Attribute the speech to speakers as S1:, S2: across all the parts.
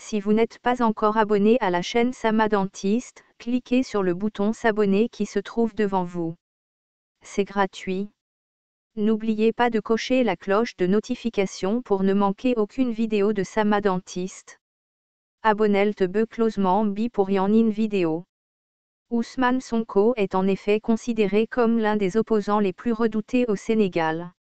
S1: Si vous n'êtes pas encore abonné à la chaîne Sama Dentiste, cliquez sur le bouton s'abonner qui se trouve devant vous. C'est gratuit. N'oubliez pas de cocher la cloche de notification pour ne manquer aucune vidéo de Sama Dentiste. Abonnez-vous closement pour une vidéo. Ousmane Sonko est en effet considéré comme l'un des opposants les plus redoutés au Sénégal.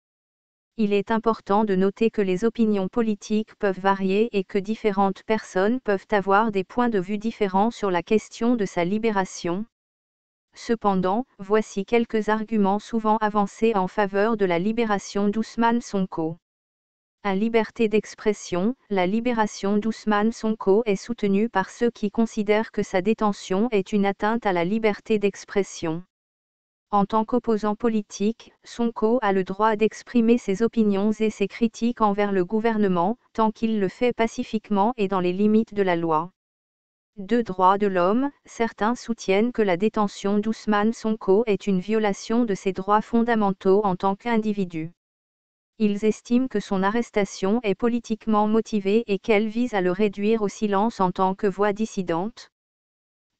S1: Il est important de noter que les opinions politiques peuvent varier et que différentes personnes peuvent avoir des points de vue différents sur la question de sa libération. Cependant, voici quelques arguments souvent avancés en faveur de la libération d'Ousmane Sonko. La liberté d'expression, la libération d'Ousmane Sonko est soutenue par ceux qui considèrent que sa détention est une atteinte à la liberté d'expression. En tant qu'opposant politique, Sonko a le droit d'exprimer ses opinions et ses critiques envers le gouvernement, tant qu'il le fait pacifiquement et dans les limites de la loi. De droits de l'homme, certains soutiennent que la détention d'Ousmane Sonko est une violation de ses droits fondamentaux en tant qu'individu. Ils estiment que son arrestation est politiquement motivée et qu'elle vise à le réduire au silence en tant que voix dissidente.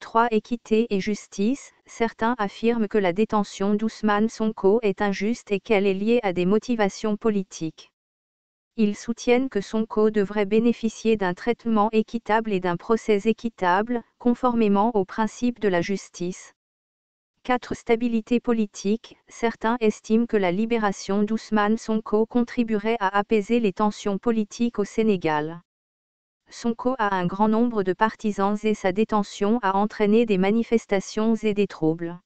S1: 3. Équité et justice. Certains affirment que la détention d'Ousmane Sonko est injuste et qu'elle est liée à des motivations politiques. Ils soutiennent que Sonko devrait bénéficier d'un traitement équitable et d'un procès équitable, conformément aux principes de la justice. 4. Stabilité politique. Certains estiment que la libération d'Ousmane Sonko contribuerait à apaiser les tensions politiques au Sénégal. Sonko a un grand nombre de partisans et sa détention a entraîné des manifestations et des troubles.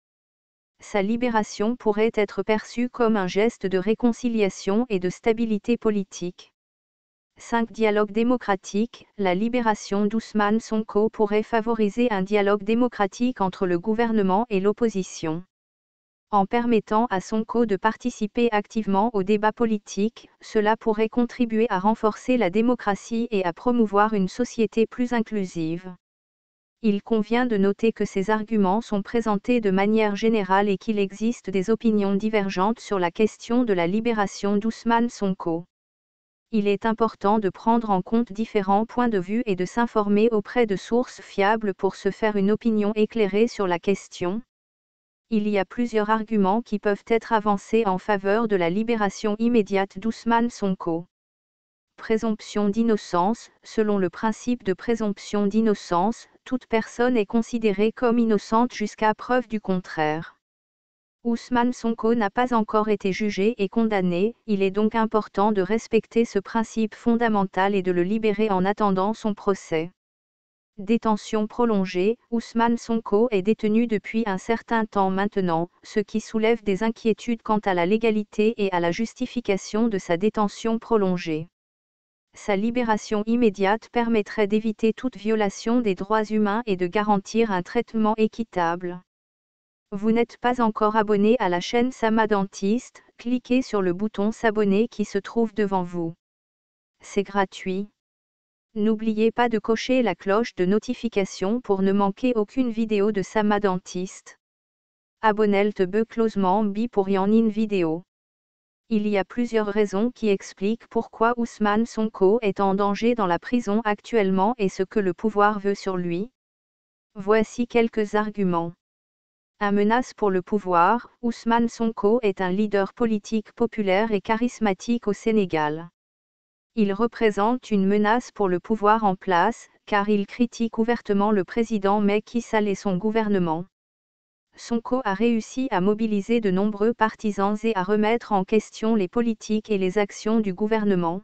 S1: Sa libération pourrait être perçue comme un geste de réconciliation et de stabilité politique. 5. Dialogue démocratique. La libération d'Ousmane Sonko pourrait favoriser un dialogue démocratique entre le gouvernement et l'opposition. En permettant à Sonko de participer activement au débat politique, cela pourrait contribuer à renforcer la démocratie et à promouvoir une société plus inclusive. Il convient de noter que ces arguments sont présentés de manière générale et qu'il existe des opinions divergentes sur la question de la libération d'Ousmane Sonko. Il est important de prendre en compte différents points de vue et de s'informer auprès de sources fiables pour se faire une opinion éclairée sur la question. Il y a plusieurs arguments qui peuvent être avancés en faveur de la libération immédiate d'Ousmane Sonko. Présomption d'innocence. Selon le principe de présomption d'innocence, toute personne est considérée comme innocente jusqu'à preuve du contraire. Ousmane Sonko n'a pas encore été jugé et condamné, il est donc important de respecter ce principe fondamental et de le libérer en attendant son procès. Détention prolongée. Ousmane Sonko est détenu depuis un certain temps maintenant, ce qui soulève des inquiétudes quant à la légalité et à la justification de sa détention prolongée. Sa libération immédiate permettrait d'éviter toute violation des droits humains et de garantir un traitement équitable. Vous n'êtes pas encore abonné à la chaîne Sama Dentiste, cliquez sur le bouton s'abonner qui se trouve devant vous. C'est gratuit. N'oubliez pas de cocher la cloche de notification pour ne manquer aucune vidéo de Sama Dentiste. Abonnez-vous closement pour une vidéo. Il y a plusieurs raisons qui expliquent pourquoi Ousmane Sonko est en danger dans la prison actuellement et ce que le pouvoir veut sur lui. Voici quelques arguments. Un menace pour le pouvoir. Ousmane Sonko est un leader politique populaire et charismatique au Sénégal. Il représente une menace pour le pouvoir en place, car il critique ouvertement le président Macky Sall et son gouvernement. Sonko a réussi à mobiliser de nombreux partisans et à remettre en question les politiques et les actions du gouvernement.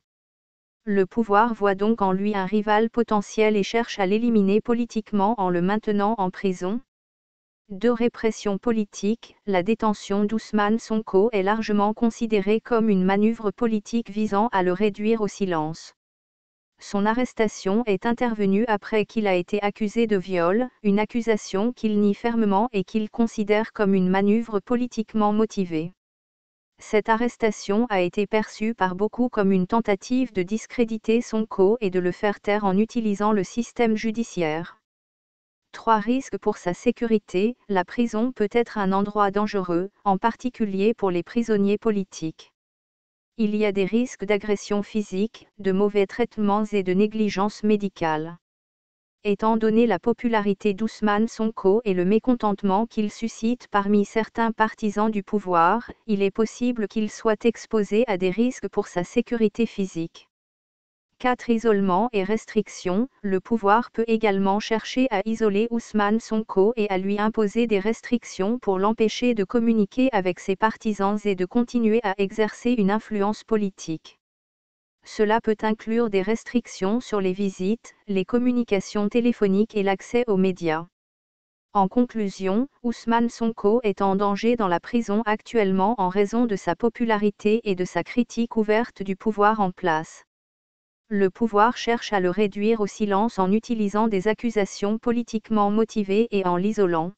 S1: Le pouvoir voit donc en lui un rival potentiel et cherche à l'éliminer politiquement en le maintenant en prison. De répression politique, la détention d'Ousmane Sonko est largement considérée comme une manœuvre politique visant à le réduire au silence. Son arrestation est intervenue après qu'il a été accusé de viol, une accusation qu'il nie fermement et qu'il considère comme une manœuvre politiquement motivée. Cette arrestation a été perçue par beaucoup comme une tentative de discréditer Sonko et de le faire taire en utilisant le système judiciaire. 3. Risques pour sa sécurité. La prison peut être un endroit dangereux, en particulier pour les prisonniers politiques. Il y a des risques d'agression physique, de mauvais traitements et de négligence médicale. Étant donné la popularité d'Ousmane Sonko et le mécontentement qu'il suscite parmi certains partisans du pouvoir, il est possible qu'il soit exposé à des risques pour sa sécurité physique. 4. Isolement et restrictions. Le pouvoir peut également chercher à isoler Ousmane Sonko et à lui imposer des restrictions pour l'empêcher de communiquer avec ses partisans et de continuer à exercer une influence politique. Cela peut inclure des restrictions sur les visites, les communications téléphoniques et l'accès aux médias. En conclusion, Ousmane Sonko est en danger dans la prison actuellement en raison de sa popularité et de sa critique ouverte du pouvoir en place. Le pouvoir cherche à le réduire au silence en utilisant des accusations politiquement motivées et en l'isolant.